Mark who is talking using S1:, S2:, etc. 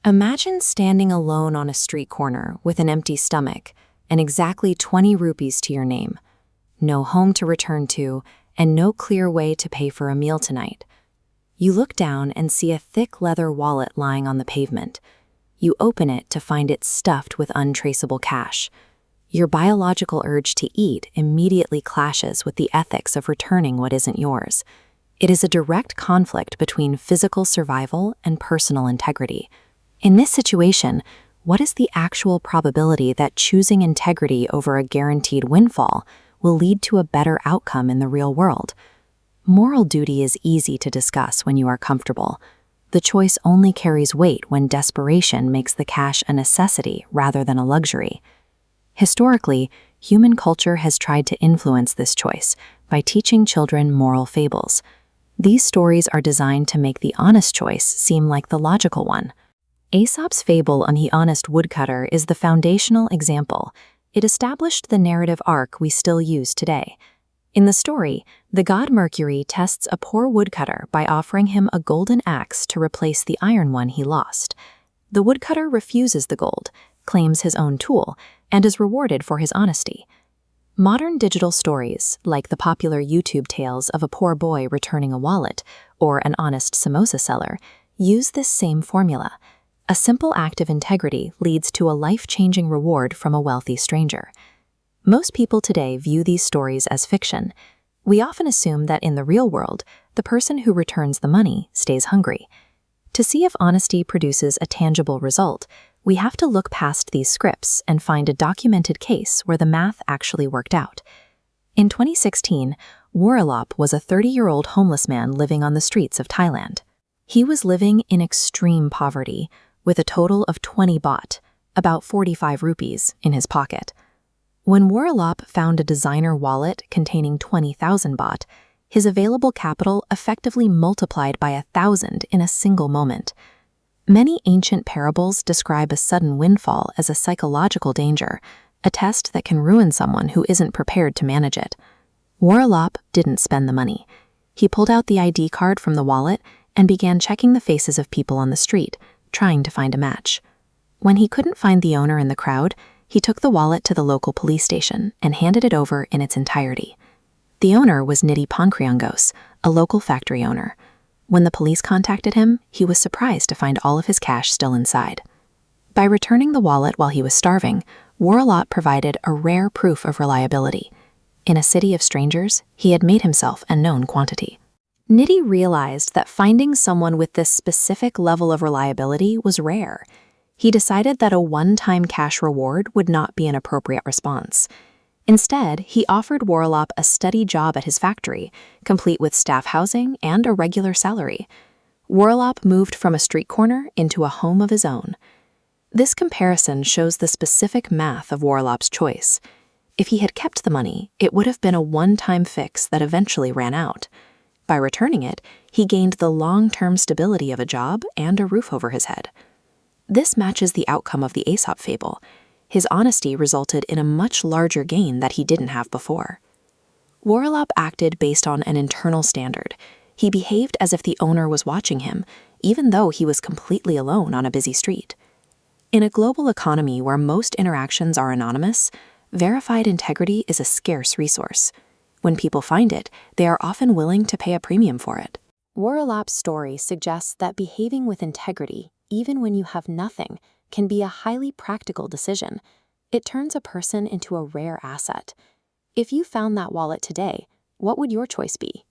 S1: Imagine standing alone on a street corner with an empty stomach and exactly 20 rupees to your name. No home to return to, and no clear way to pay for a meal tonight. You look down and see a thick leather wallet lying on the pavement. You open it to find it stuffed with untraceable cash. Your biological urge to eat immediately clashes with the ethics of returning what isn't yours. It is a direct conflict between physical survival and personal integrity. In this situation, what is the actual probability that choosing integrity over a guaranteed windfall will lead to a better outcome in the real world? Moral duty is easy to discuss when you are comfortable. The choice only carries weight when desperation makes the cash a necessity rather than a luxury. Historically, human culture has tried to influence this choice by teaching children moral fables. These stories are designed to make the honest choice seem like the logical one. Aesop's fable on the honest woodcutter is the foundational example. It established the narrative arc we still use today. In the story, the god Mercury tests a poor woodcutter by offering him a golden axe to replace the iron one he lost. The woodcutter refuses the gold, claims his own tool, and is rewarded for his honesty. Modern digital stories, like the popular YouTube tales of a poor boy returning a wallet or an honest samosa seller, use this same formula. A simple act of integrity leads to a life-changing reward from a wealthy stranger. Most people today view these stories as fiction. We often assume that in the real world, the person who returns the money stays hungry. To see if honesty produces a tangible result, we have to look past these scripts and find a documented case where the math actually worked out. In 2016, Waralop was a 30-year-old homeless man living on the streets of Thailand. He was living in extreme poverty, with a total of 20 baht, about 45 rupees, in his pocket. When Waralop found a designer wallet containing 20,000 baht, his available capital effectively multiplied by 1,000 in a single moment. Many ancient parables describe a sudden windfall as a psychological danger, a test that can ruin someone who isn't prepared to manage it. Waralop didn't spend the money. He pulled out the ID card from the wallet and began checking the faces of people on the street, trying to find a match. When he couldn't find the owner in the crowd, he took the wallet to the local police station and handed it over in its entirety. The owner was Nidhi Pankriangos, a local factory owner. When the police contacted him, he was surprised to find all of his cash still inside. By returning the wallet while he was starving, Waralop provided a rare proof of reliability. In a city of strangers, he had made himself a known quantity. Nidhi realized that finding someone with this specific level of reliability was rare. He decided that a one-time cash reward would not be an appropriate response. Instead, he offered Waralop a steady job at his factory, complete with staff housing and a regular salary. Waralop moved from a street corner into a home of his own. This comparison shows the specific math of Waralop's choice. If he had kept the money, it would have been a one-time fix that eventually ran out. By returning it, he gained the long-term stability of a job and a roof over his head. This matches the outcome of the Aesop fable. His honesty resulted in a much larger gain that he didn't have before. Waralop acted based on an internal standard. He behaved as if the owner was watching him, even though he was completely alone on a busy street. In a global economy where most interactions are anonymous, verified integrity is a scarce resource. When people find it, they are often willing to pay a premium for it. Waralop's story suggests that behaving with integrity, even when you have nothing, can be a highly practical decision. It turns a person into a rare asset. If you found that wallet today, what would your choice be?